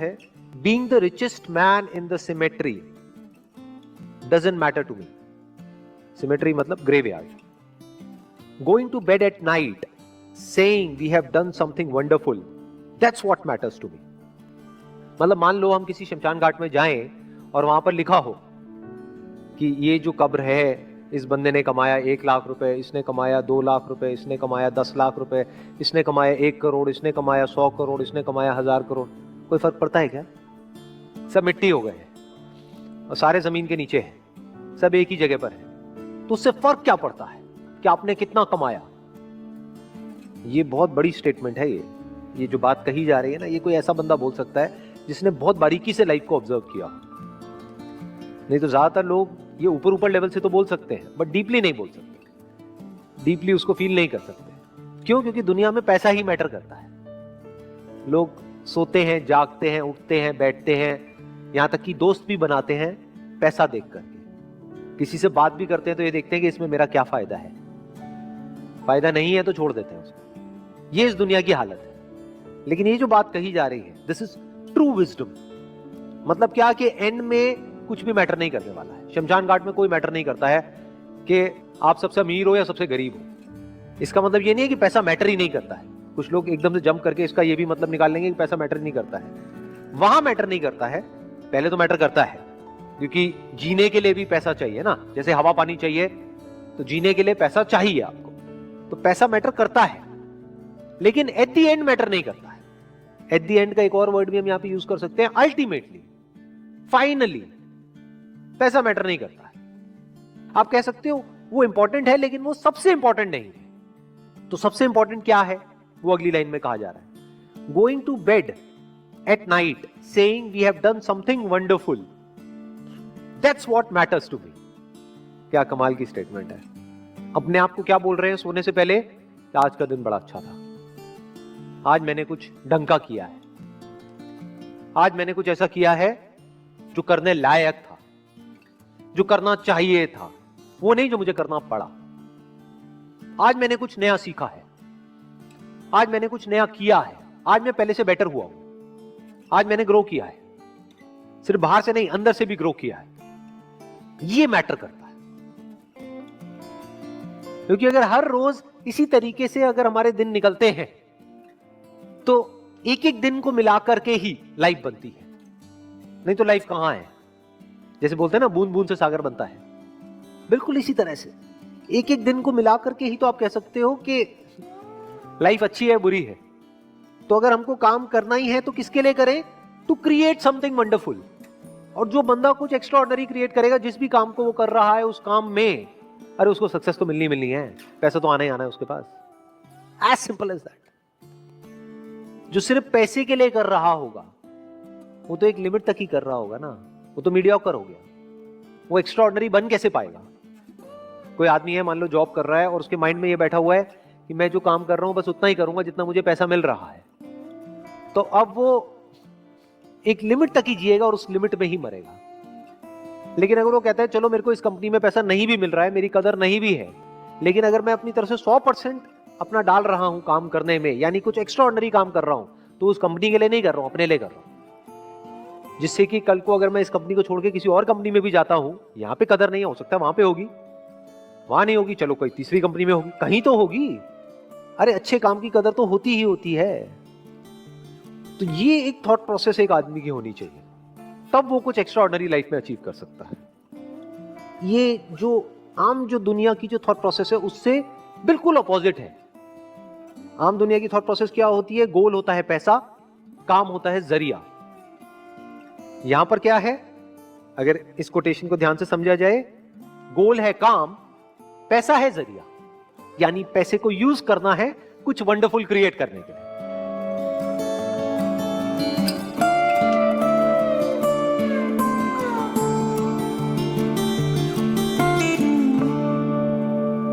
है, being the richest man in the cemetery doesn't matter to me. Cemetery मतलब graveyard. Going to bed at night saying we have done something wonderful, that's what matters to me. मतलब मान लो हम किसी शमशान घाट में जाएं और वहां पर लिखा हो कि ये जो कब्र है, इस बंदे ने कमाया 1 लाख रुपए, इसने कमाया 2 लाख रुपए, इसने कमाया 10 लाख रुपए, इसने कमाया 1 करोड़, इसने कमाया 100 करोड़, इसने कमाया 1000 करोड़। कोई फर्क पड़ता है क्या? सब मिट्टी हो गए हैं और सारे जमीन के नीचे हैं, सब एक ही जगह पर है, तो उससे फर्क क्या पड़ता है कि आपने कितना कमाया? ये बहुत बड़ी स्टेटमेंट है। ये जो बात कही जा रही है ना, ये कोई ऐसा बंदा बोल सकता है जिसने बहुत बारीकी से लाइफ को ऑब्जर्व किया। नहीं तो ज्यादातर लोग ये ऊपर ऊपर लेवल से तो बोल सकते हैं, बट डीपली नहीं बोल सकते, डीपली उसको फील नहीं कर सकते। क्यों? क्योंकि दुनिया में पैसा ही मैटर करता है। लोग सोते हैं, जागते हैं, उठते हैं, बैठते हैं, यहां तक कि दोस्त भी बनाते हैं पैसा देख करके। किसी से बात भी करते हैं तो ये देखते हैं कि इसमें मेरा क्या फायदा है, फायदा नहीं है तो छोड़ देते हैं उसको। ये इस दुनिया की हालत है। लेकिन ये जो बात कही जा रही है, दिस इज ट्रू विजडम। मतलब क्या कि एंड में कुछ भी मैटर नहीं करने वाला है। शमशान घाट में कोई मैटर नहीं करता है कि आप सबसे अमीर हो या सबसे गरीब हो। इसका मतलब ये नहीं है कि पैसा मैटर ही नहीं करता है। कुछ लोग एकदम से जंप करके इसका ये भी मतलब निकाल लेंगे कि पैसा मैटर नहीं करता है। वहां मैटर नहीं करता है, पहले तो मैटर करता है, क्योंकि जीने के लिए भी पैसा चाहिए ना। जैसे हवा पानी चाहिए तो जीने के लिए पैसा चाहिए आपको, तो पैसा मैटर करता है, लेकिन एट द एंड मैटर नहीं करता है। एट द एंड का एक और वर्ड भी हम यहां पे यूज कर सकते हैं, अल्टीमेटली, फाइनली। पैसा मैटर नहीं करता है। आप कह सकते हो वो इंपॉर्टेंट है, लेकिन वो सबसे इंपॉर्टेंट नहीं है। तो सबसे इंपॉर्टेंट क्या है, वो अगली लाइन में कहा जा रहा है। Going to bed at night saying we have done something wonderful, that's what matters to me. क्या कमाल की स्टेटमेंट है। अपने आप को क्या बोल रहे हैं सोने से पहले? आज का दिन बड़ा अच्छा था, आज मैंने कुछ ढंग का किया है, आज मैंने कुछ ऐसा किया है जो करने लायक था, जो करना चाहिए था, वो नहीं जो मुझे करना पड़ा। आज मैंने कुछ नया सीखा है, आज मैंने कुछ नया किया है, आज मैं पहले से बेटर हुआ हूं, आज मैंने ग्रो किया है। सिर्फ बाहर से नहीं, अंदर से भी ग्रो किया है। ये मैटर करता है। क्योंकि अगर हर रोज इसी तरीके से अगर हमारे दिन निकलते हैं तो एक एक दिन को मिलाकर के ही लाइफ बनती है। नहीं तो लाइफ कहां है? जैसे बोलते हैं ना, बूंद बूंद से सागर बनता है। बिल्कुल इसी तरह से एक एक दिन को मिलाकर के ही तो आप कह सकते हो कि लाइफ अच्छी है, बुरी है। तो अगर हमको काम करना ही है तो किसके लिए करें? To create something wonderful. और जो बंदा कुछ एक्स्ट्रा ऑर्डिनरी क्रिएट करेगा, जिस भी काम को वो कर रहा है, उस काम में, अरे उसको सक्सेस तो मिलनी है, पैसा तो आना ही आना है उसके पास। As simple as that. जो सिर्फ पैसे के लिए कर रहा होगा, वो तो एक लिमिट तक ही कर रहा होगा ना, वो तो मीडियोकर हो गया। वो एक्स्ट्रा ऑर्डिनरी बन कैसे पाएगा? कोई आदमी है, मान लो जॉब कर रहा है और उसके माइंड में ये बैठा हुआ है कि मैं जो काम कर रहा हूं बस उतना ही करूंगा जितना मुझे पैसा मिल रहा है, तो अब वो एक लिमिट तक ही जिएगा और उस लिमिट में ही मरेगा। लेकिन अगर वो कहता है चलो मेरे को इस कंपनी में पैसा नहीं भी मिल रहा है, मेरी कदर नहीं भी है, लेकिन अगर मैं अपनी तरफ से 100% अपना डाल रहा हूं काम करने में, यानी कुछ एक्स्ट्रा ऑर्डिनरी काम कर रहा हूं, तो उस कंपनी के लिए नहीं कर रहा हूं, अपने लिए कर रहा हूं। जिससे कि कल को अगर मैं इस कंपनी को छोड़ के किसी और कंपनी में भी जाता हूं, यहां पे कदर नहीं हो सकता, वहां पे होगी, वहां नहीं होगी, चलो कोई तीसरी कंपनी में होगी, कहीं तो होगी। अरे अच्छे काम की कदर तो होती ही होती है। तो ये एक थॉट प्रोसेस एक आदमी की होनी चाहिए, तब वो कुछ एक्स्ट्रा ऑर्डिनरी लाइफ में अचीव कर सकता है। ये जो आम जो दुनिया की जो थॉट प्रोसेस है उससे बिल्कुल अपोजिट है। आम दुनिया की थॉट प्रोसेस क्या होती है? गोल होता है पैसा, काम होता है जरिया। यहां पर क्या है? अगर इस कोटेशन को ध्यान से समझा जाए, गोल है काम, पैसा है जरिया। यानी पैसे को यूज करना है कुछ वंडरफुल क्रिएट करने के लिए।